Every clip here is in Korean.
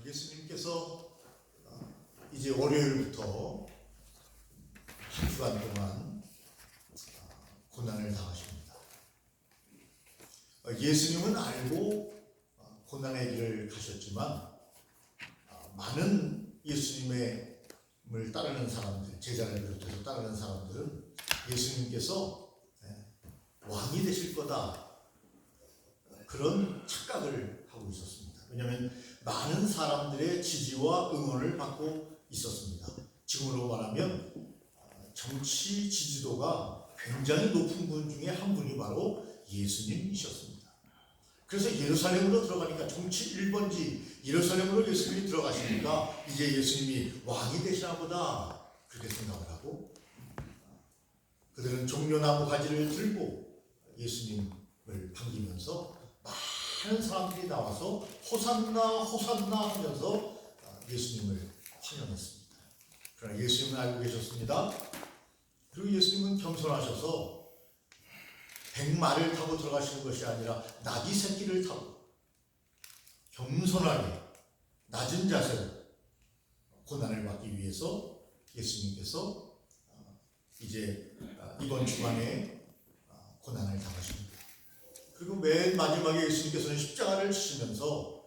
예수님께서 이제 월요일부터 한 주간 동안 고난을 당하십니다. 예수님은 알고 고난의 길을 가셨지만 많은 예수님을 따르는 사람들, 제자를 비롯해서 따르는 사람들은 예수님께서 왕이 되실 거다 그런 착각을 하고 있었습니다. 왜냐하면 많은 사람들의 지지와 응원을 받고 있었습니다. 지금으로 말하면 정치 지지도가 굉장히 높은 분 중에 한 분이 바로 예수님이셨습니다. 그래서 예루살렘으로 들어가니까 정치 1번지 예루살렘으로 예수님이 들어가시니까 이제 예수님이 왕이 되시나 보다 그렇게 생각을 하고 그들은 종려나무 가지를 들고 예수님을 반기면서 많은 사람들이 나와서 호산나 호산나 하면서 예수님을 환영했습니다. 그러나 예수님은 알고 계셨습니다. 그리고 예수님은 겸손하셔서 백마를 타고 들어가시는 것이 아니라 나귀 새끼를 타고 겸손하게 낮은 자세로 고난을 받기 위해서 예수님께서 이제 이번 주간에 고난을 당하십니다. 그리고 맨 마지막에 예수님께서는 십자가를 지시면서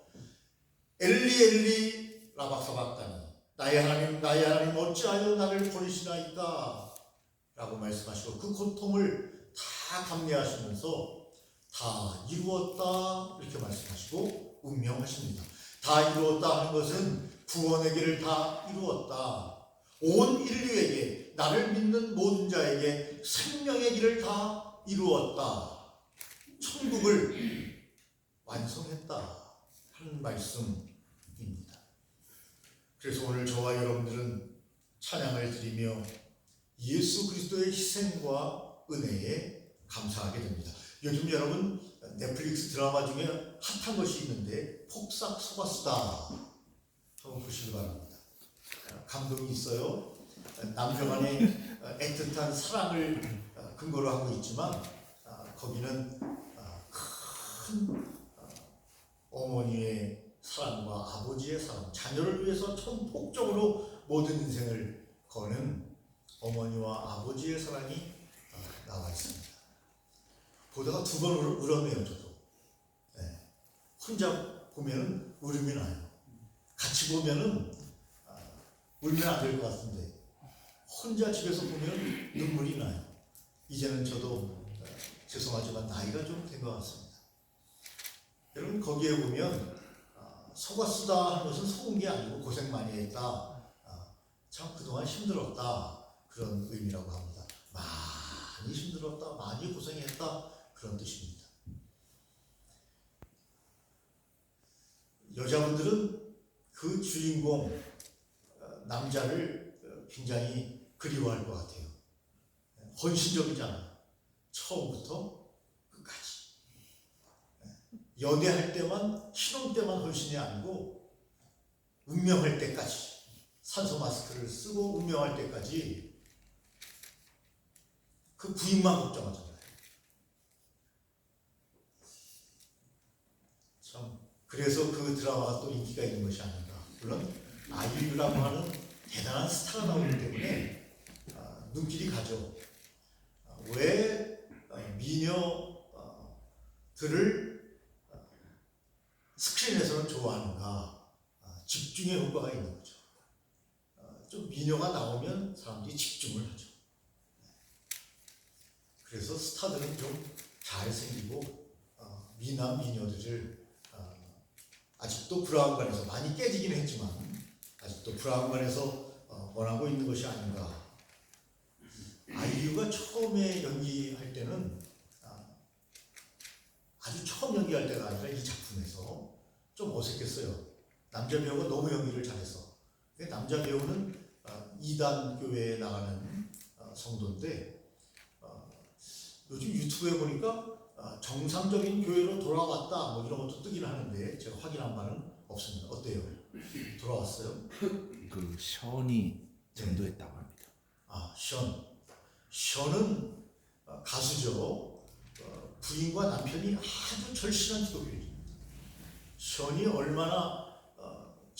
엘리 엘리 라박사박다니 나의 하나님 어찌하여 나를 버리시나이까 라고 말씀하시고 그 고통을 다 감내하시면서 다 이루었다 이렇게 말씀하시고 운명하십니다. 다 이루었다 하는 것은 구원의 길을 다 이루었다. 온 인류에게 나를 믿는 모든 자에게 생명의 길을 다 이루었다. 천국을 완성했다 하는 말씀입니다. 그래서 오늘 저와 여러분들은 찬양을 드리며 예수 그리스도의 희생과 은혜에 감사하게 됩니다. 요즘 여러분 넷플릭스 드라마 중에 핫한 것이 있는데 폭삭 속았수다 한번 보시기 바랍니다. 감동이 있어요. 남녀간의 애틋한 사랑을 근거로 하고 있지만 거기는 큰 어머니의 사랑과 아버지의 사랑, 자녀를 위해서 전폭적으로 모든 인생을 거는 어머니와 아버지의 사랑이 나와 있습니다. 보다가 두 번 울었네요, 저도. 혼자 보면은 울음이 나요. 같이 보면은 울면 안 될 것 같은데 혼자 집에서 보면 눈물이 나요. 이제는 저도 죄송하지만 나이가 좀 된 것 같습니다. 여러분 거기에 보면 속았수다 하는 것은 속은 게 아니고 고생 많이 했다. 참 그동안 힘들었다. 그런 의미라고 합니다. 많이 힘들었다. 많이 고생했다. 그런 뜻입니다. 여자분들은 그 주인공 남자를 굉장히 그리워할 것 같아요. 헌신적이잖아요. 처음부터 끝까지. 연애할 때만, 신혼 때만 헌신이 아니고 운명할 때까지 산소 마스크를 쓰고 운명할 때까지 그 부인만 걱정하잖아요. 참 그래서 그 드라마가 또 인기가 있는 것이 아닌가. 물론 아이유라고 하는 대단한 스타가 나오기 때문에 눈길이 가죠. 왜 미녀들을 스크린에서는 좋아하는가? 집중의 효과가 있는 거죠. 좀 미녀가 나오면 사람들이 집중을 하죠. 그래서 스타들은 좀 잘생기고 미남 미녀들을 아직도 브라운관에서 많이 깨지긴 했지만 아직도 브라운관에서 원하고 있는 것이 아닌가. 아이유가 처음에 연기할 때는 아주 처음 연기할 때가 아니라 이 작품에서 좀 어색했어요. 남자 배우가 너무 연기를 잘해서. 남자 배우는 2단 교회에 나가는 성도인데 요즘 유튜브에 보니까 정상적인 교회로 돌아왔다 뭐 이런 것도 뜨긴 하는데 제가 확인한 바는 없습니다. 어때요? 돌아왔어요? 그 션이 전도했다고 합니다. 션은 가수죠. 부인과 남편이 아주 절실한 기독교인입니다. 션이 얼마나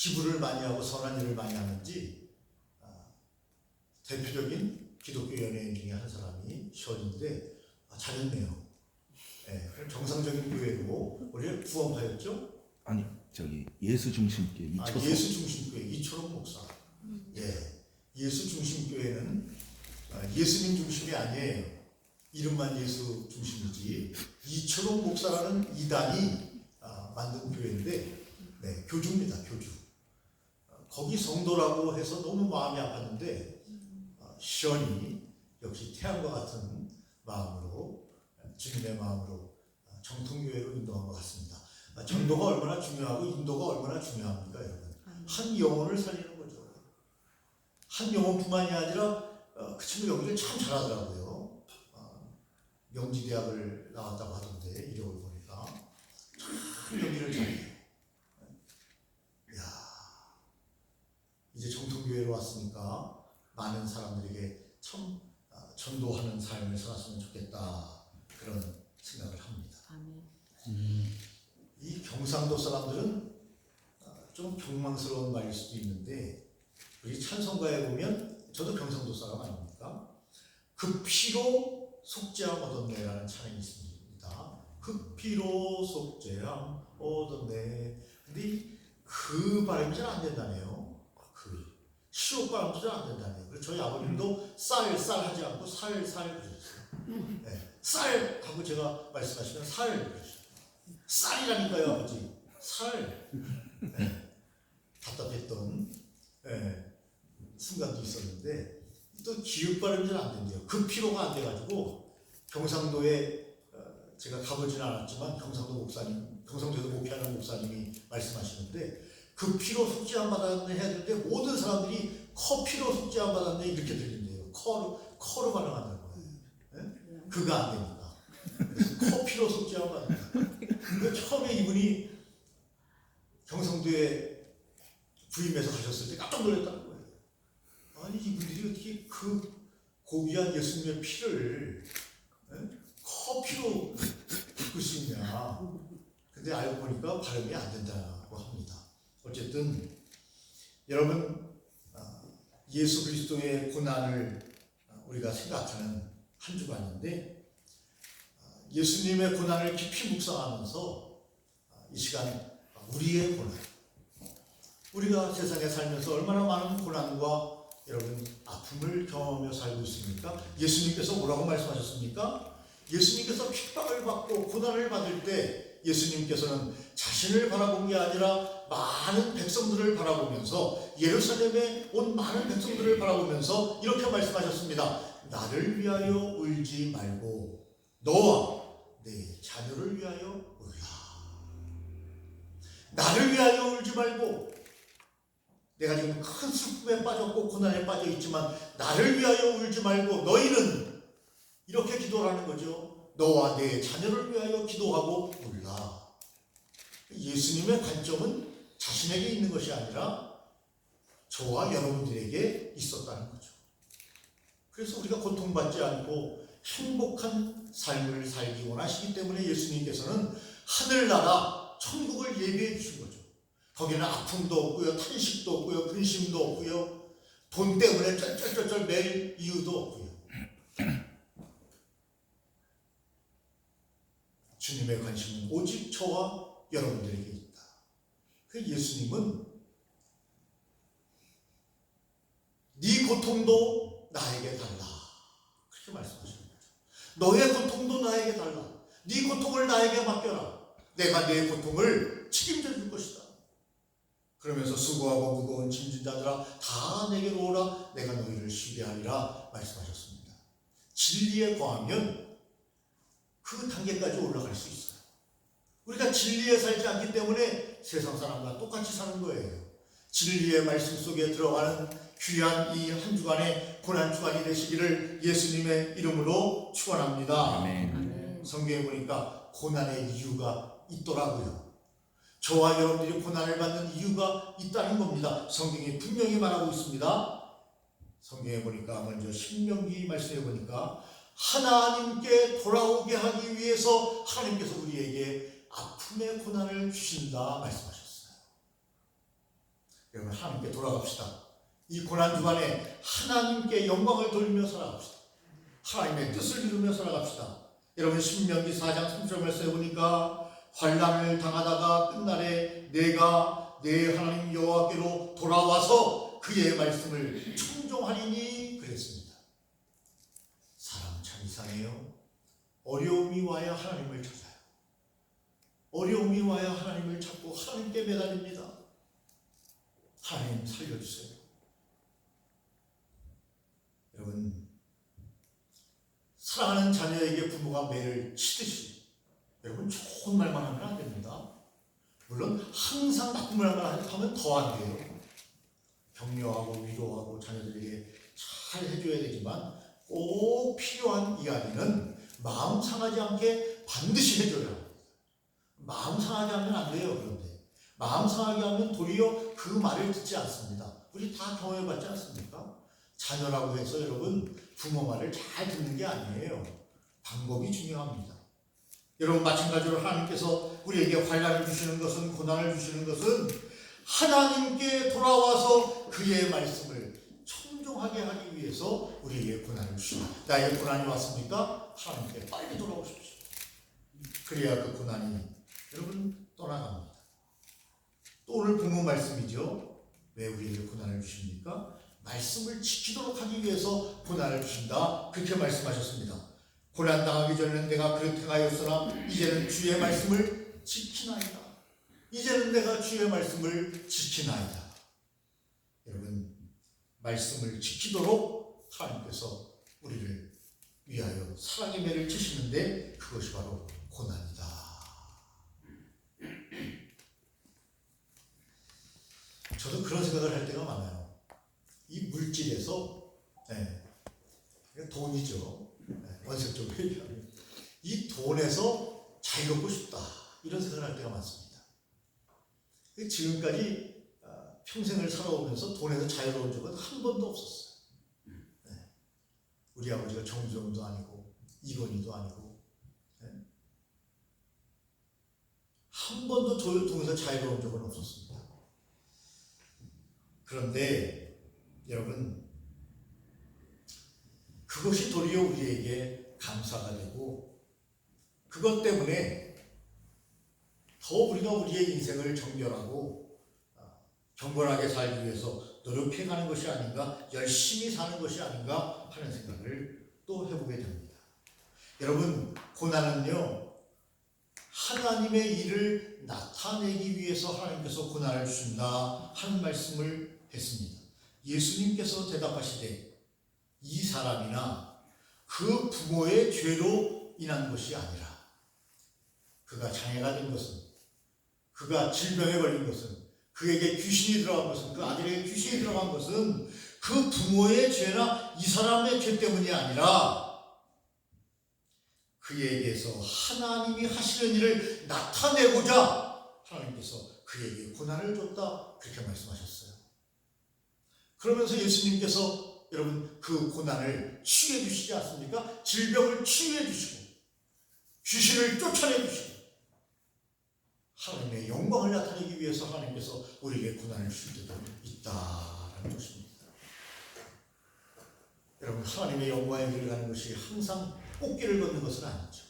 기부를 많이 하고 선한 일을 많이 하는지 대표적인 기독교 연예인 중에 한 사람이 션인데 잘했네요. 예, 정상적인 교회로 우리 구원파였죠? 아니 저기 예수 중심교회 이초성. 예수 중심교회 이초록 목사. 예, 예수 중심교회는 예수님 중심이 아니에요. 이름만 예수 중심이지. 이초록 목사라는 이단이 만든 교회인데, 네, 교주입니다. 교주. 거기 성도라고 해서 너무 마음이 아팠는데 시온이 역시 태양과 같은 마음으로 주님의 마음으로 정통교회로 인도한 것 같습니다. 전도가 얼마나 중요하고 인도가 얼마나 중요합니까, 여러분? 한 영혼을 살리는 거죠. 한 영혼뿐만이 아니라 그 친구 연기를 참 잘하더라고요. 명지대학을 나왔다고 하던데 이력을 보니까 참 연기를 잘해요. 이제 정통교회로 왔으니까 많은 사람들에게 참 전도하는 삶을 살았으면 좋겠다, 그런 생각을 합니다. 이 경상도 사람들은 좀 경망스러운 말일 수도 있는데 우리 찬송가에 보면, 저도 경상도 사람 아닙니까? 그 피로 속죄함 얻었네라는 찬양이 있습니다. 그 피로 속죄함 얻었네. 근데 그 발음이 잘 안 된다네요. 시옷 발음도 잘 안 된다네요. 그래서 저희 아버님도 쌀 하지 않고 살 그러셨어요. 네, 쌀 하고 제가 말씀하시면 살 그러셨어요. 쌀이라니까요, 아버지. 살. 네, 답답했던 순간도 있었는데 또 기읍 발음이 잘 안 된대요. 그 피로가 안 돼가지고 경상도에 제가 가보지는 않았지만 경상도 목사님, 경상도에서 목회하는 목사님이 말씀하시는데 그 피로 속죄함 받았네 해야 되는데 모든 사람들이 커피로 속죄함 받았네 이렇게 들린대요. 커로 발음한다는 거예요. 네? 그가 안 되니까. 그래서 커피로 속죄함 받았다. 처음에 이분이 경상도에 부임해서 가셨을 때 깜짝 놀랐다는 거예요. 아니 이분들이 어떻게 그 고귀한 예수님의 피를 커피로 바꿀 수 있냐. 근데 알고 보니까 발음이 안 된다고 합니다. 어쨌든 여러분, 예수 그리스도의 고난을 우리가 생각하는 한 주간인데 예수님의 고난을 깊이 묵상하면서 이 시간 우리의 고난, 우리가 세상에 살면서 얼마나 많은 고난과 여러분 아픔을 경험하며 살고 있습니까? 예수님께서 뭐라고 말씀하셨습니까? 예수님께서 핍박을 받고 고난을 받을 때 예수님께서는 자신을 바라본 게 아니라 많은 백성들을 바라보면서, 예루살렘에 온 많은 백성들을 바라보면서 이렇게 말씀하셨습니다. 나를 위하여 울지 말고 너와 내 자녀를 위하여 울라. 나를 위하여 울지 말고, 내가 지금 큰 슬픔에 빠졌고 고난에 빠져 있지만 나를 위하여 울지 말고 너희는 이렇게 기도를 하는 거죠. 너와 내 자녀를 위하여 기도하고 울라. 예수님의 관점은 자신에게 있는 것이 아니라 저와 여러분들에게 있었다는 거죠. 그래서 우리가 고통받지 않고 행복한 삶을 살기 원하시기 때문에 예수님께서는 하늘나라 천국을 예비해 주신 거죠. 거기는 아픔도 없고요, 탄식도 없고요, 근심도 없고요, 돈 때문에 쩔쩔쩔쩔 맬 이유도 없고요. 주님의 관심은 오직 저와 여러분들에게 있다. 그 예수님은 네 고통도 나에게 달라, 그렇게 말씀하시는 거죠. 너의 고통도 나에게 달라. 네 고통을 나에게 맡겨라. 내가 네 고통을 책임져 줄 것이다. 그러면서 수고하고 무거운 짐진 자들아 다 내게로 오라. 내가 너희를 쉬게 하리라 말씀하셨습니다. 진리에 거하면 그 단계까지 올라갈 수 있어요. 우리가 진리에 살지 않기 때문에 세상 사람과 똑같이 사는 거예요. 진리의 말씀 속에 들어가는 귀한 이 한 주간의 고난 주간이 되시기를 예수님의 이름으로 축원합니다. 아멘. 성경에 보니까 고난의 이유가 있더라고요. 저와 여러분들이 고난을 받는 이유가 있다는 겁니다. 성경이 분명히 말하고 있습니다. 성경에 보니까 먼저 신명기 말씀에 보니까 하나님께 돌아오게 하기 위해서 하나님께서 우리에게 아픔의 고난을 주신다 말씀하셨어요. 여러분 하나님께 돌아갑시다. 이 고난 주간에 하나님께 영광을 돌리며 살아갑시다. 하나님의 뜻을 이루며 살아갑시다. 여러분 신명기 4장 3절 말씀에 보니까 환난을 당하다가 끝날에 내가 내 하나님 여호와께로 돌아와서 그의 말씀을 청종하리니 그랬습니다. 사람 참 이상해요. 어려움이 와야 하나님을 찾아요. 어려움이 와야 하나님을 찾고 하나님께 매달립니다. 하나님 살려주세요. 여러분 사랑하는 자녀에게 부모가 매를 치듯이 여러분 좋은 말만 하면 안 됩니다. 물론 항상 나쁜 말만 하면 더 안 돼요. 격려하고 위로하고 자녀들에게 잘 해줘야 되지만 꼭 필요한 이야기는 마음 상하지 않게 반드시 해줘야 합니다. 마음 상하게 하면 안 돼요. 그런데 마음 상하게 하면 도리어 그 말을 듣지 않습니다. 우리 다 경험해봤지 않습니까? 자녀라고 해서 여러분 부모 말을 잘 듣는 게 아니에요. 방법이 중요합니다. 여러분 마찬가지로 하나님께서 우리에게 환난을 주시는 것은 고난을 주시는 것은 하나님께 돌아와서 그의 말씀을 청종하게 하기 위해서 우리에게 고난을 주십니다. 나의 고난이 왔습니까? 하나님께 빨리 돌아오십시오. 그래야 그 고난이 여러분 떠나갑니다. 또 오늘 본문 말씀이죠. 왜 우리에게 고난을 주십니까? 말씀을 지키도록 하기 위해서 고난을 주신다. 그렇게 말씀하셨습니다. 고난 당하기 전에는 내가 그릇 행하였으나 이제는 주의 말씀을 지키나이다. 이제는 내가 주의 말씀을 지키나이다. 여러분 말씀을 지키도록 하나님께서 우리를 위하여 사랑의 매를 치시는데 그것이 바로 고난이다. 저도 그런 생각을 할 때가 많아요. 이 물질에서 돈이죠. 원색적으로 얘기하면 이 돈에서 자유롭고 싶다 이런 생각을 할 때가 많습니다. 지금까지 평생을 살아오면서 돈에서 자유로운 적은 한 번도 없었어요. 우리 아버지가 정주영도 아니고 이건희도 아니고 한 번도 돈에서 자유로운 적은 없었습니다. 그런데 여러분 그것이 도리어 우리에게 감사가 되고 그것 때문에 더 우리가 우리의 인생을 정결하고 경건하게 살기 위해서 노력해가는 것이 아닌가, 열심히 사는 것이 아닌가 하는 생각을 또 해보게 됩니다. 여러분 고난은요 하나님의 일을 나타내기 위해서 하나님께서 고난을 주신다 하는 말씀을 했습니다. 예수님께서 대답하시되 이 사람이나 그 부모의 죄로 인한 것이 아니라 그가 장애가 된 것은 그가 질병에 걸린 것은 그에게 귀신이 들어간 것은 그 아들에게 귀신이 들어간 것은 그 부모의 죄나 이 사람의 죄 때문이 아니라 그에게서 하나님이 하시는 일을 나타내고자 하나님께서 그에게 고난을 줬다 그렇게 말씀하셨어요. 그러면서 예수님께서 여러분 그 고난을 치유해 주시지 않습니까? 질병을 치유해 주시고 귀신을 쫓아내 주시고 하나님의 영광을 나타내기 위해서 하나님께서 우리에게 고난을 주실 때도 있다라는 것입니다. 여러분 하나님의 영광의 길을 가는 것이 항상 꽃길을 걷는 것은 아니죠.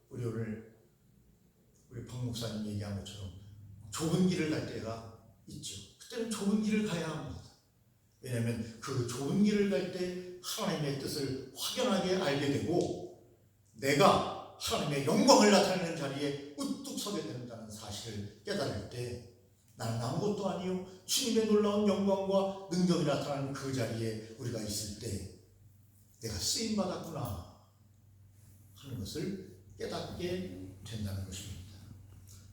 우리 오늘 우리 박 목사님 얘기한 것처럼 좁은 길을 갈 때가 있죠. 그때는 좁은 길을 가야 합니다. 왜냐하면 그 좁은 길을 갈 때 하나님의 뜻을 확연하게 알게 되고 내가 하나님의 영광을 나타내는 자리에 우뚝 서게 된다는 사실을 깨달을 때 나는 아무것도 아니요 주님의 놀라운 영광과 능력이 나타나는 그 자리에 우리가 있을 때 내가 쓰임받았구나 하는 것을 깨닫게 된다는 것입니다.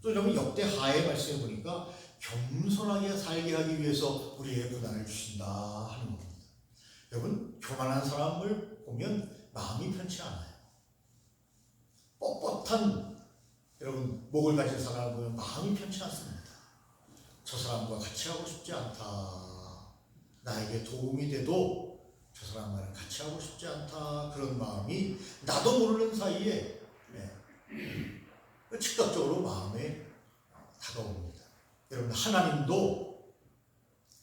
또 여러분 역대하의 말씀에 보니까 겸손하게 살게 하기 위해서 우리에게 고난을 주신다 하는 겁니다. 여러분 교만한 사람을 보면 마음이 편치 않아요. 뻣뻣한 여러분 목을 가진 사람을 보면 마음이 편치 않습니다. 저 사람과 같이 하고 싶지 않다. 나에게 도움이 돼도 저 사람과는 같이 하고 싶지 않다. 그런 마음이 나도 모르는 사이에 즉각적으로 마음에 다가옵니다. 여러분 하나님도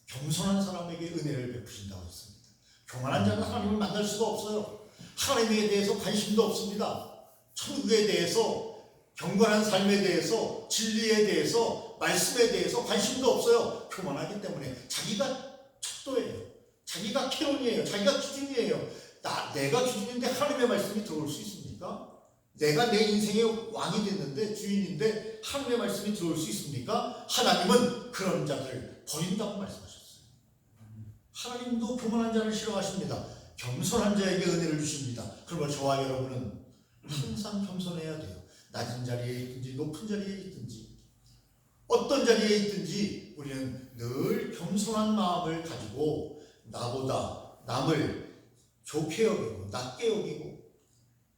겸손한 사람에게 은혜를 베푸신다고 했습니다. 교만한 자는 하나님을 만날 수가 없어요. 하나님에 대해서 관심도 없습니다. 천국에 대해서, 경건한 삶에 대해서, 진리에 대해서, 말씀에 대해서 관심도 없어요. 교만하기 때문에. 자기가 척도예요. 자기가 캐논이에요. 자기가 기준이에요. 내가 기준인데 하나님의 말씀이 들어올 수 있습니까? 내가 내 인생의 왕이 됐는데, 주인인데 하나님의 말씀이 들어올 수 있습니까? 하나님은 그런 자들을 버린다고 말씀하셨어요. 하나님도 교만한 자를 싫어하십니다. 겸손한 자에게 은혜를 주십니다. 그러면 저와 여러분은 항상 겸손해야 돼요. 낮은 자리에 있든지 높은 자리에 있든지 어떤 자리에 있든지 우리는 늘 겸손한 마음을 가지고 나보다 남을 좋게 여기고 낮게 여기고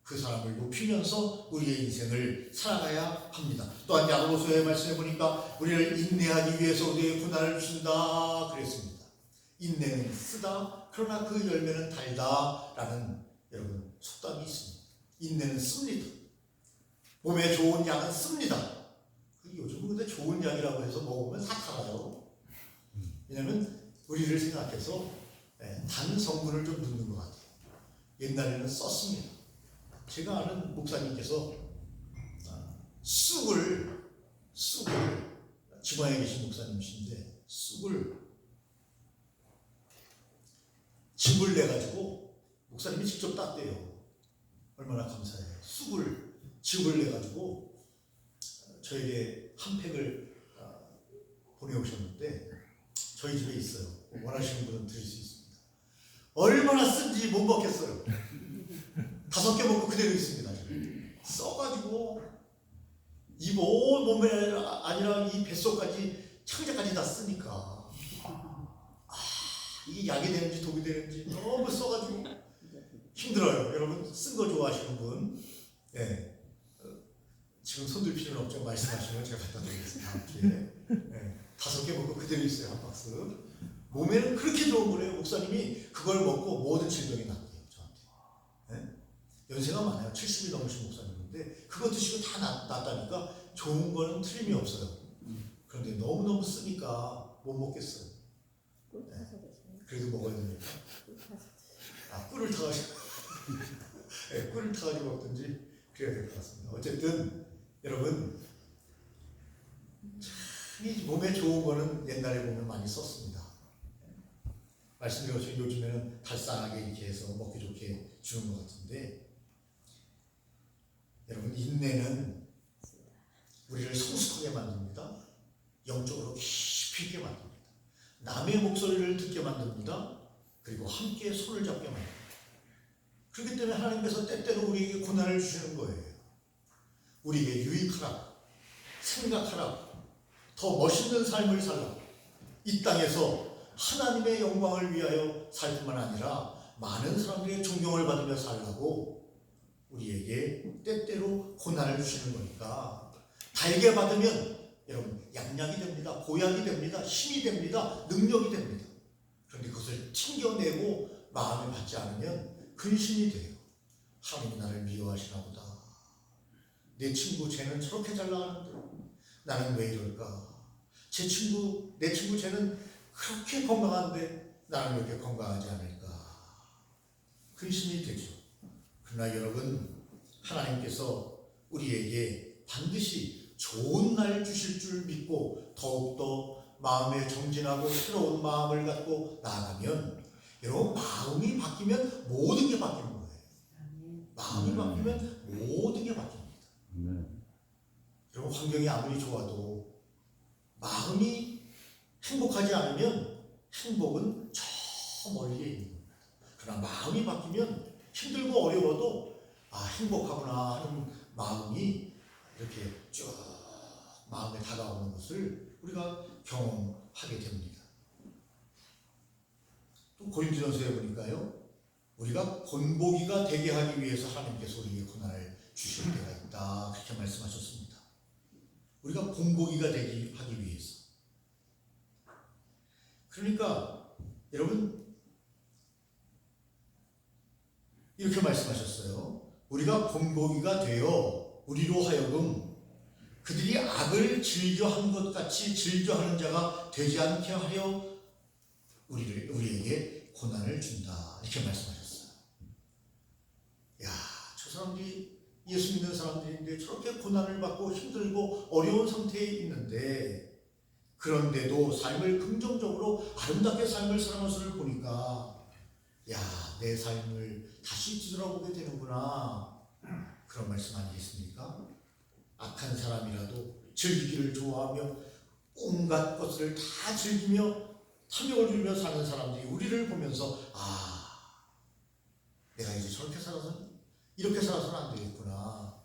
그 사람을 높이면서 우리의 인생을 살아가야 합니다. 또한 야고보서의 말씀에 보니까 우리를 인내하기 위해서 우리의 고난을 주신다 그랬습니다. 인내는 쓰다 그러나 그 열매는 달다 라는 여러분 속담이 있습니다. 인내는 씁니다. 몸에 좋은 약은 씁니다. 요즘은 근데 좋은 약이라고 해서 먹으면 사타가요. 왜냐하면 우리를 생각해서 단 성분을 좀 넣는 것 같아요. 옛날에는 썼습니다. 제가 아는 목사님께서 쑥을 지방에 계신 목사님이신데 쑥을 즙을 내가지고 목사님이 직접 땄대요. 얼마나 감사해요. 쑥을 즙을 내가지고 저에게 한 팩을 보내오셨는데 저희 집에 있어요. 원하시는 분은 드릴 수 있습니다. 얼마나 쓴지 못 먹겠어요. 5개 먹고 그대로 있습니다. 써가지고 이 온 몸에 아니라 이 뱃속까지 창자까지 다 쓰니까 이게 약이 되는지 독이 되는지 너무 써가지고 힘들어요. 여러분 쓴 거 좋아하시는 분 지금 손들 필요는 없죠. 말씀하시면 제가 갖다 드리겠습니다. 다음 주에 5개 먹고 그대로 있어요. 한 박스. 몸에는 그렇게 좋은 거래요. 목사님이 그걸 먹고 모든 질병이 낫대요. 저한테. 연세가 많아요. 70이 넘으신 목사님인데 그거 드시고 다 낫다니까 좋은 거는 틀림이 없어요. 그런데 너무너무 쓰니까 못 먹겠어요. 그래도 먹어야 됩니까? 꿀을 타가지고 꿀을 타가지고 먹든지 그래야 될 것 같습니다. 어쨌든 여러분 이 몸에 좋은 거는 옛날에 보면 많이 썼습니다. 말씀드린 것처럼 요즘에는 달싹하게 이렇게 해서 먹기 좋게 주는 것 같은데 여러분 인내는 우리를 성숙하게 만듭니다. 영적으로 깊이 있게 만듭니다. 남의 목소리를 듣게 만듭니다. 그리고 함께 손을 잡게 만듭니다. 그렇기 때문에 하나님께서 때때로 우리에게 고난을 주시는 거예요. 우리에게 유익하라, 생각하라, 더 멋있는 삶을 살라, 이 땅에서 하나님의 영광을 위하여 살 뿐만 아니라 많은 사람들의 존경을 받으며 살라고 우리에게 때때로 고난을 주시는 거니까 달게 받으면 여러분 양약이 됩니다. 보약이 됩니다. 힘이 됩니다. 능력이 됩니다. 그런데 그것을 챙겨내고 마음에 받지 않으면 근심이 돼요. 하나님이 나를 미워하시나 보다. 내 친구 쟤는 저렇게 잘 나가는데 나는 왜 이럴까? 내 친구 쟤는 그렇게 건강한데 나는 왜 이렇게 건강하지 않을까? 근심이 되죠. 그러나 여러분 하나님께서 우리에게 반드시 좋은 날 주실 줄 믿고 더욱더 마음에 정진하고 새로운 마음을 갖고 나아가면 여러분 마음이 바뀌면 모든 게 바뀌는 거예요. 마음이 바뀌면 모든 게 바뀝니다. 여러분 환경이 아무리 좋아도 마음이 행복하지 않으면 행복은 저 멀리에 있는 겁니다. 그러나 마음이 바뀌면 힘들고 어려워도 행복하구나 하는 마음이 이렇게 쭉 마음에 다가오는 것을 우리가 경험하게 됩니다. 또 고린도전서에 보니까요, 우리가 본보기가 되게 하기 위해서 하나님께서 우리에게 고난을 주실 때가 있다 그렇게 말씀하셨습니다. 우리가 본보기가 되기 하기 위해서. 그러니까 여러분 이렇게 말씀하셨어요. 우리가 본보기가 되어 우리로 하여금 그들이 악을 즐겨한 것 같이 즐겨하는 자가 되지 않게 하려 우리에게 고난을 준다. 이렇게 말씀하셨어요. 야, 저 사람들이 예수 믿는 사람들인데 저렇게 고난을 받고 힘들고 어려운 상태에 있는데, 그런데도 삶을 긍정적으로 아름답게 삶을 사는 것을 보니까 야, 내 삶을 다시 뒤돌아보게 되는구나, 그런 말씀 아니겠습니까? 악한 사람이라도 즐기기를 좋아하며 온갖 것을 다 즐기며 탐욕을 누리며 사는 사람들이 우리를 보면서 내가 이제 저렇게 살아서 이렇게 살아서는 안 되겠구나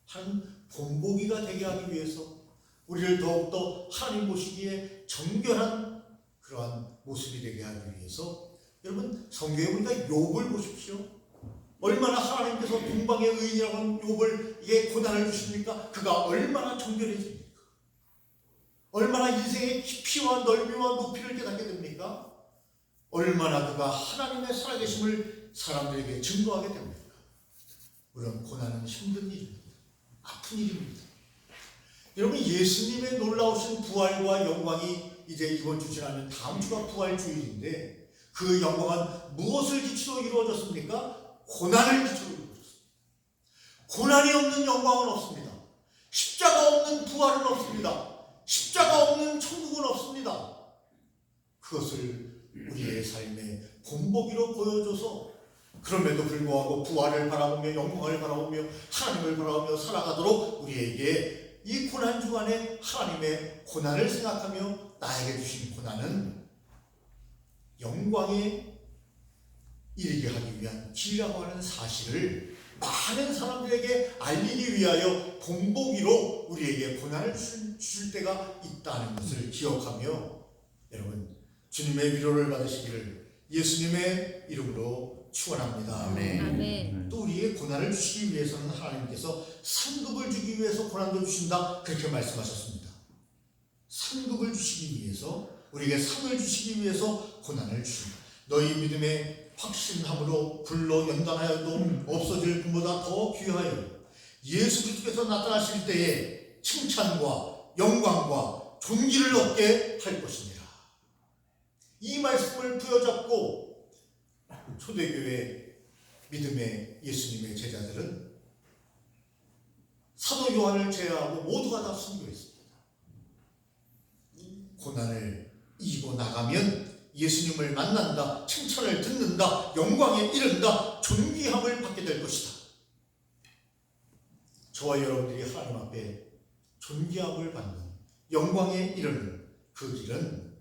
하는 본보기가 되게 하기 위해서 우리를 더욱더 하나님 보시기에 정결한 그러한 모습이 되게 하기 위해서, 여러분 성경에 보니까 욥을 보십시오. 얼마나 하나님께서 동방의 의인이라고 하는 욥을 고난을 주십니까? 그가 얼마나 정결해집니까? 얼마나 인생의 깊이와 넓이와 높이를 깨닫게 됩니까? 얼마나 그가 하나님의 살아계심을 사람들에게 증거하게 됩니까? 물론 고난은 힘든 일입니다. 아픈 일입니다. 여러분, 예수님의 놀라우신 부활과 영광이 이제 이번 주 지나면 다음 주가 부활주일인데, 그 영광은 무엇을 기초로 이루어졌습니까? 고난을 기초로 이루어졌습니다. 고난이 없는 영광은 없습니다. 십자가 없는 부활은 없습니다. 십자가 없는 천국은 없습니다. 그것을 우리의 삶의 본보기로 보여줘서, 그럼에도 불구하고 부활을 바라보며 영광을 바라보며 하나님을 바라보며 살아가도록 우리에게 이 고난 주간에 하나님의 고난을 생각하며 나에게 주신 고난은 영광에 이르게 하기 위한 길이라고 하는 사실을 많은 사람들에게 알리기 위하여 본보기로 우리에게 고난을 줄 때가 있다는 것을 기억하며, 여러분 주님의 위로를 받으시기를 예수님의 이름으로 축원합니다. 아멘. 또 우리에게 고난을 주시기 위해서는 하나님께서 상급을 주기 위해서 고난도 주신다, 그렇게 말씀하셨습니다. 상급을 주시기 위해서, 우리에게 상을 주시기 위해서 고난을 주신다. 너희 믿음의 확신함으로 불로 연단하여도 없어질 분보다 더 귀하여 예수 그리스도께서 나타나실 때에 칭찬과 영광과 존귀를 얻게 할 것이니라. 이 말씀을 부여잡고 초대교회 믿음의 예수님의 제자들은 사도 요한을 제외하고 모두가 다 순교했습니다. 고난을 이기고 나가면 예수님을 만난다, 칭찬을 듣는다, 영광에 이른다, 존귀함을 받게 될 것이다. 저와 여러분들이 하나님 앞에 존귀함을 받는, 영광에 이르는 그 길은,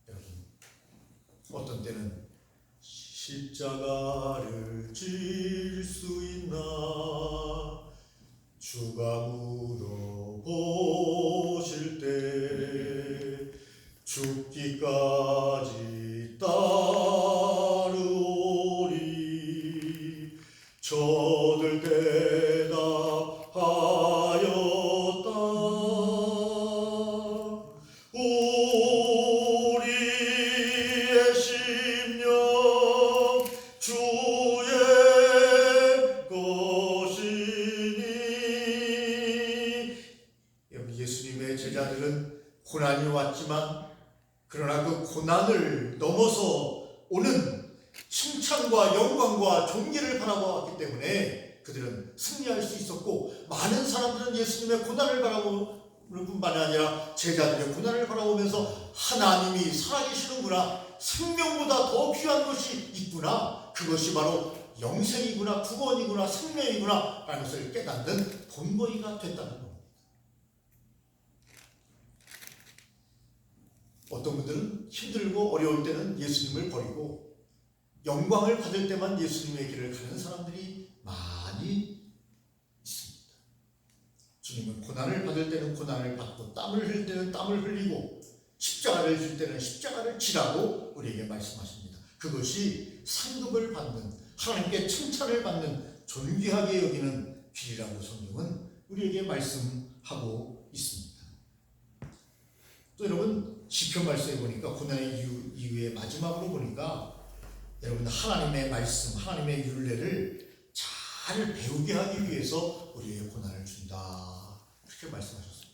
여러분 어떤 때는 십자가를 질 수 있나 주가 물어보실 때 죽기까지 따르오리. 저들 대답하였다. 우리의 심령 주의 것이니. 여러분, 예수님의 제자들은 고난이 왔지만, 그러나 그 고난을 넘어서 오는 칭찬과 영광과 존귀를 바라보았기 때문에 그들은 승리할 수 있었고, 많은 사람들은 예수님의 고난을 바라보는 뿐만 아니라 제자들의 고난을 바라보면서 하나님이 살아계시는구나, 생명보다 더 귀한 것이 있구나, 그것이 바로 영생이구나, 구원이구나, 생명이구나 라는 것을 깨닫는 본보기가 됐다는 겁니다. 어떤 분들은 힘들고 어려울 때는 예수님을 버리고 영광을 받을 때만 예수님의 길을 가는 사람들이 많이 있습니다. 주님은 고난을 받을 때는 고난을 받고, 땀을 흘릴 때는 땀을 흘리고, 십자가를 질 때는 십자가를 지라고 우리에게 말씀하십니다. 그것이 상급을 받는, 하나님께 칭찬을 받는, 존귀하게 여기는 길이라고 성경은 우리에게 말씀하고 있습니다. 또 여러분, 시편 말씀에 보니까 고난의 이후에 마지막으로 보니까, 여러분 하나님의 말씀, 하나님의 율례를 잘 배우게 하기 위해서 우리에게 고난을 준다, 그렇게 말씀하셨습니다.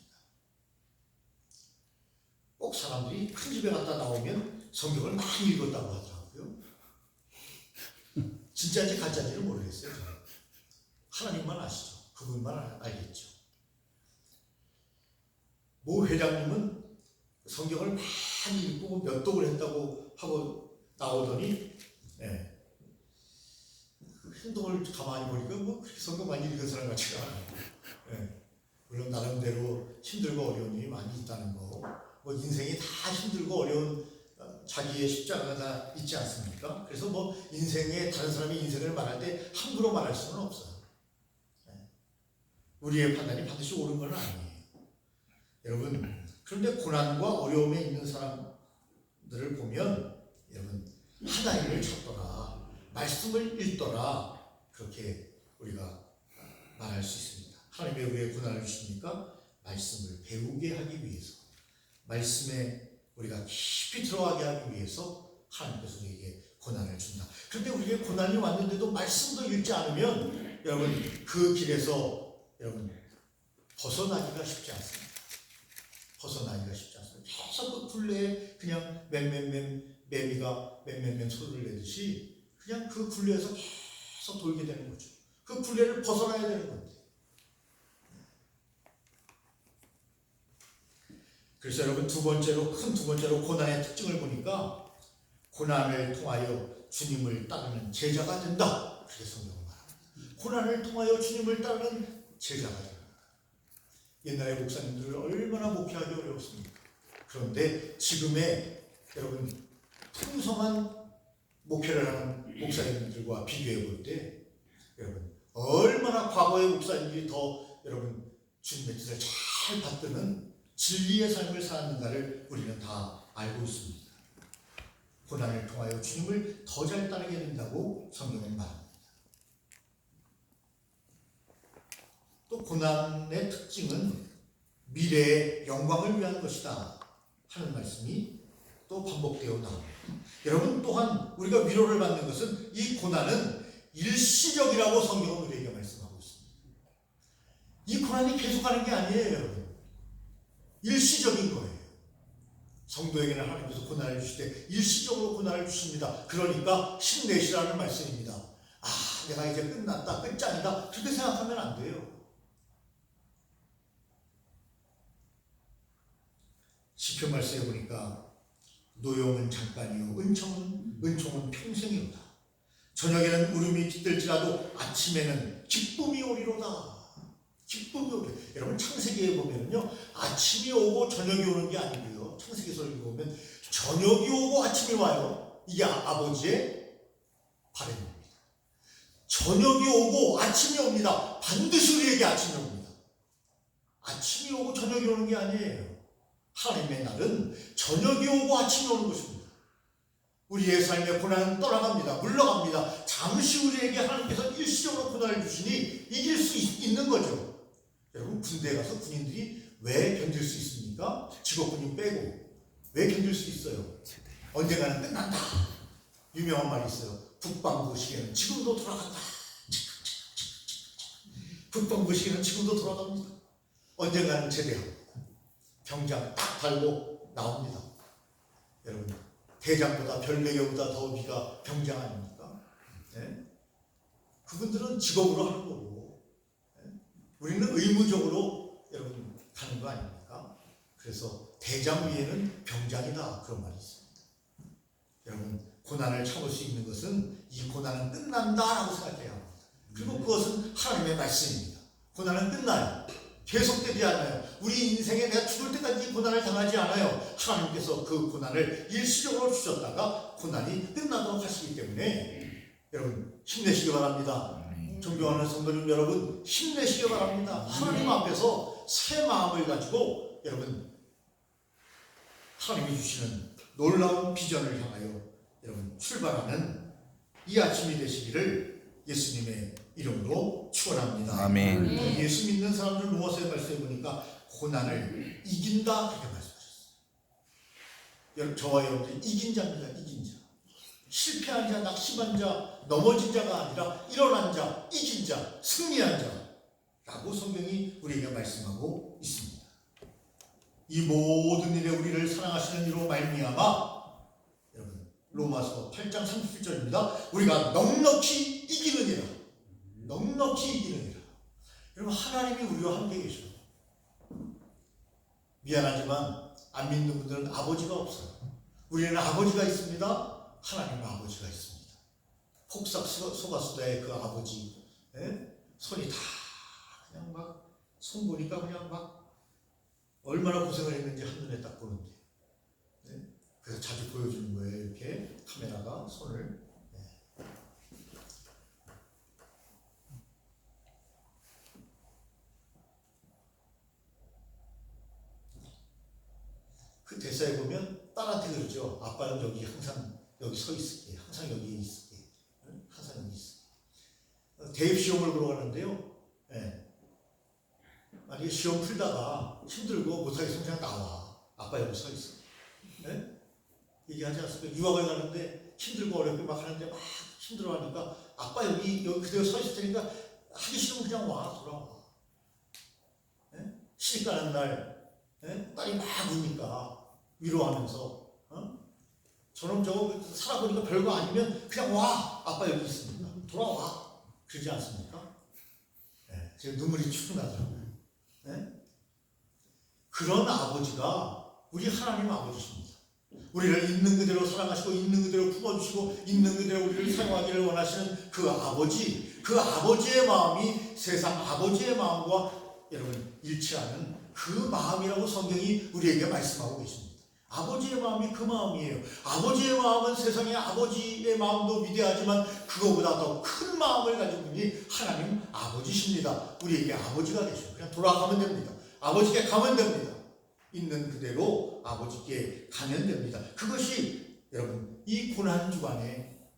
꼭 사람들이 큰 집에 갔다 나오면 성경을 많이 읽었다고 하더라고요. 진짜인지 가짜인지를 모르겠어요. 저는. 하나님만 아시죠. 그분만 알겠죠. 모 회장님은 성경을 많이 읽고 몇 독을 했다고 하고 나오더니 행동을 가만히 보니까 뭐 그렇게 성경 많이 읽은 사람 같지가 않아요. 물론 나름대로 힘들고 어려운 일이 많이 있다는 거, 뭐 인생이 다 힘들고 어려운 자기의 십자가가 다 있지 않습니까? 그래서 뭐 인생에 다른 사람의 인생을 말할 때 함부로 말할 수는 없어요. 우리의 판단이 반드시 옳은 건 아니에요. 여러분, 그런데 고난과 어려움에 있는 사람들을 보면 여러분 하나님을 찾더라, 말씀을 읽더라, 그렇게 우리가 말할 수 있습니다. 하나님이 우리의 고난을 주십니까? 말씀을 배우게 하기 위해서, 말씀에 우리가 깊이 들어가게 하기 위해서 하나님께서 우리에게 고난을 준다. 그런데 우리에게 고난이 왔는데도 말씀도 읽지 않으면 여러분 그 길에서 여러분 벗어나기가 쉽지 않습니다. 벗어나기가 쉽지 않습니다. 계속 그 굴레에 그냥 매미가 맴 소리를 내듯이 그냥 그 굴레에서 계속 돌게 되는 거죠. 그 굴레를 벗어나야 되는 건데. 그래서 여러분 큰 두 번째로 고난의 특징을 보니까 고난을 통하여 주님을 따르는 제자가 된다. 그렇게 성경은 말합니다. 고난을 통하여 주님을 따르는 제자가 됩니다. 옛날의 목사님들을 얼마나 목회하기 어려웠습니까? 그런데 지금의 여러분 풍성한 목회를 하는 목사님들과 비교해 볼 때 여러분 얼마나 과거의 목사님들이 더 여러분 주님의 뜻을 잘 받드는 진리의 삶을 살았는가를 우리는 다 알고 있습니다. 고난을 통하여 주님을 더 잘 따르게 된다고 성경은 말합니다. 또 고난의 특징은 미래의 영광을 위한 것이다 하는 말씀이 또 반복되어 나옵니다. 여러분 또한 우리가 위로를 받는 것은 이 고난은 일시적이라고 성경은 우리에게 말씀하고 있습니다. 이 고난이 계속하는 게 아니에요, 여러분. 일시적인 거예요. 성도에게는 하나님께서 고난을 주실 때 일시적으로 고난을 주십니다. 그러니까 힘내시라는 말씀입니다. 아, 내가 이제 끝났다, 끝장이다, 그렇게 생각하면 안 돼요. 시편 말씀에 보니까 노용은 잠깐이요 은총은 평생이로다. 저녁에는 울음이 깃들지라도 아침에는 기쁨이 오리로다. 기쁨이 오리. 여러분 창세기에 보면요 아침이 오고 저녁이 오는 게 아니고요. 창세기에서 읽어보면 저녁이 오고 아침이 와요. 이게 아버지의 바람입니다. 저녁이 오고 아침이 옵니다. 반드시 우리에게 아침이 옵니다. 아침이 오고 저녁이 오는 게 아니에요. 하나님의 날은 저녁이 오고 아침이 오는 것입니다. 우리의 삶의 고난은 떠나갑니다. 물러갑니다. 잠시 우리에게 하나님께서 일시적으로 고난을 주시니 이길 수 있는 거죠. 여러분 군대에 가서 군인들이 왜 견딜 수 있습니까? 직업군인 빼고 왜 견딜 수 있어요? 언젠가는 끝난다. 유명한 말이 있어요. 북방부 시계는 지금도 돌아간다. 북방부 시계는 지금도 돌아갑니다. 언젠가는 제대하고 병장 딱 달고 나옵니다. 여러분 대장보다 별내경보다 더 위가 병장 아닙니까? 네? 그분들은 직업으로 하는 거고 우리는 의무적으로 여러분 가는 거 아닙니까? 그래서 대장 위에는 병장이다 그런 말이 있습니다. 여러분 고난을 참을 수 있는 것은 이 고난은 끝난다라고 생각해야 합니다. 그리고 그것은 하나님의 말씀입니다. 고난은 끝나요. 계속되지 않아요. 우리 인생에 내가 죽을 때까지 고난을 당하지 않아요. 하나님께서 그 고난을 일시적으로 주셨다가 고난이 끝나도록 하시기 때문에 여러분 힘내시기 바랍니다. 존경하는 성도님 여러분 힘내시기 바랍니다. 하나님 앞에서 새 마음을 가지고 여러분 하나님이 주시는 놀라운 비전을 향하여 여러분 출발하는 이 아침이 되시기를 예수님의 이름으로 축원합니다. 아멘. 예수 믿는 사람들 로마서의 말씀에 보니까 고난을 이긴다 그렇게 말씀하셨어요. 저와 여러분들 이긴 자입니다. 이긴 자. 실패한 자, 낙심한 자, 넘어진 자가 아니라 일어난 자, 이긴 자, 승리한 라고 성경이 우리에게 말씀하고 있습니다. 이 모든 일에 우리를 사랑하시는 이로 말미암아, 여러분 로마서 8장 37절입니다. 우리가 넉넉히 이기느니라. 넉넉히 이기느니라. 여러분 하나님이 우리와 함께 계셔요. 미안하지만 안 믿는 분들은 아버지가 없어요. 우리는 아버지가 있습니다. 하나님은 아버지가 있습니다. 폭삭 속았수다의 그 아버지, 손이 다 그냥 막 손 보니까 그냥 막 얼마나 고생을 했는지 한눈에 딱 보는데, 그래서 자주 보여주는 거예요. 이렇게 카메라가 손을. 그 대사에 보면 딸한테 그러죠. 아빠는 여기 항상 여기 서 있을게. 항상 여기 있을게. 항상 여기 있을게. 대입 시험을 보러 가는데요. 만약에 시험 풀다가 힘들고 못하겠으면 그냥 나와. 아빠 여기 서 있어. 얘기하지 않습니까? 유학을 가는데 힘들고 어렵게 막 하는데 막 힘들어하니까 아빠 여기 그대로 서 있을 테니까 하기 싫으면 그냥 와. 돌아와. 시집 가는 날 딸이 막 우니까 위로하면서 저놈 저거 살아보니까 별거 아니면 그냥 와. 아빠 여기 있습니다. 돌아와. 그러지 않습니까? 지금 눈물이 축 나더라고요. 그런 아버지가 우리 하나님 아버지십니다. 우리를 있는 그대로 사랑하시고 있는 그대로 품어주시고 있는 그대로 우리를 사용하기를 원하시는 그 아버지의 마음이 세상 아버지의 마음과 여러분 일치하는 그 마음이라고 성경이 우리에게 말씀하고 계십니다. 아버지의 마음이 그 마음이에요. 아버지의 마음은 세상의 아버지의 마음도 위대하지만 그거보다 더 큰 마음을 가진 분이 하나님 아버지십니다. 우리에게 아버지가 계셔요. 그냥 돌아가면 됩니다. 아버지께 가면 됩니다. 있는 그대로 아버지께 가면 됩니다. 그것이 여러분 이 고난 주간에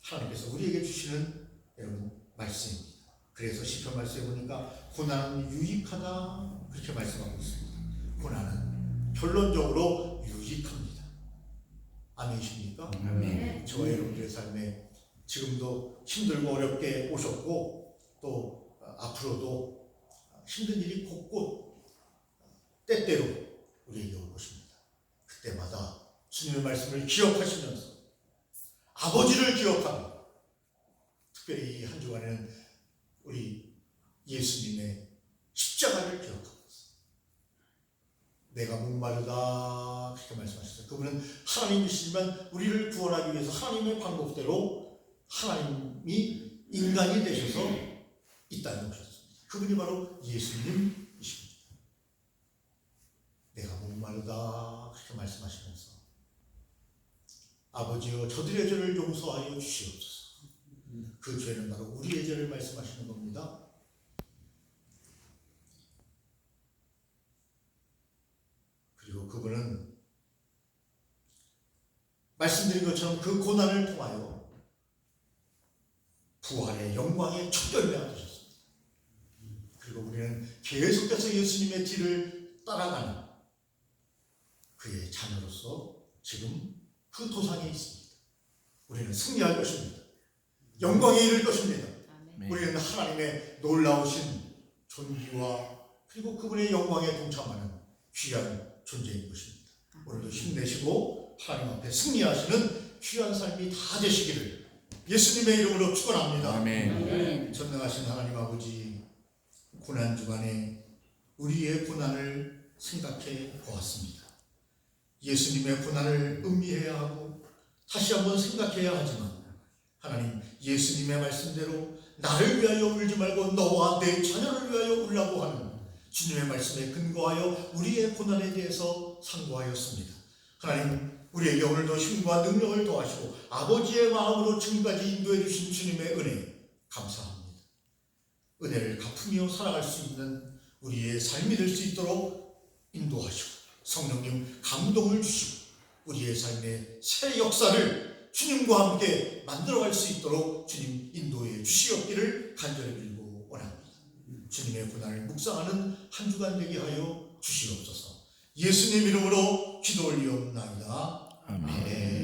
하나님께서 우리에게 주시는 여러분 말씀입니다. 그래서 시편 말씀에 보니까 고난은 유익하다 그렇게 말씀하고 있습니다. 고난은 결론적으로 유익합니다. 아멘이십니까? 아멘. 저와 여러분들의 삶에 지금도 힘들고 어렵게 오셨고 또 앞으로도 힘든 일이 곳곳 때때로 우리에게 올 것입니다. 그때마다 주님의 말씀을 기억하시면서 아버지를 기억하며 특별히 이 한 주간에는 우리 예수님의 십자가를 기억하면서 내가 목마르다 그렇게 말씀하셨어요. 그분은 하나님이시지만 우리를 구원하기 위해서 하나님의 방법대로 하나님이 인간이 되셔서 이 땅에 오셨습니다. 그분이 바로 예수님이십니다. 내가 목마르다 그렇게 말씀하시면서 아버지여 저들의 죄를 용서하여 주시옵소서. 그 죄는 바로 우리의 죄를 말씀하시는 겁니다. 그리고 그분은 말씀드린 것처럼 그 고난을 통하여 부활의 영광의 첫 열매가 되셨습니다. 그리고 우리는 계속해서 예수님의 뒤를 따라가는 그의 자녀로서 지금 그 도상에 있습니다. 우리는 승리할 것입니다. 영광에 이를 것입니다. 아멘. 우리는 하나님의 놀라우신 존귀와 그리고 그분의 영광에 동참하는 귀한 존재인 것입니다. 오늘도 힘내시고 하나님 앞에 승리하시는 귀한 삶이 다 되시기를 예수님의 이름으로 축원합니다. 아멘. 전능하신 하나님 아버지, 고난 주간에 우리의 고난을 생각해 보았습니다. 예수님의 고난을 음미해야 하고 다시 한번 생각해야 하지만 하나님 예수님의 말씀대로 나를 위하여 울지 말고 너와 내 자녀를 위하여 울라고 하는 주님의 말씀에 근거하여 우리의 고난에 대해서 상고하였습니다. 하나님 우리에게 오늘도 힘과 능력을 더하시고 아버지의 마음으로 지금까지 인도해 주신 주님의 은혜 감사합니다. 은혜를 갚으며 살아갈 수 있는 우리의 삶이 될 수 있도록 인도하시고 성령님 감동을 주시고 우리의 삶의 새 역사를 주님과 함께 만들어갈 수 있도록 주님 인도해 주시옵기를 간절히 빌고 원합니다. 주님의 고난을 묵상하는 한 주간 되게 하여 주시옵소서. 예수님 이름으로 기도 올리옵나이다. 아멘. 아멘.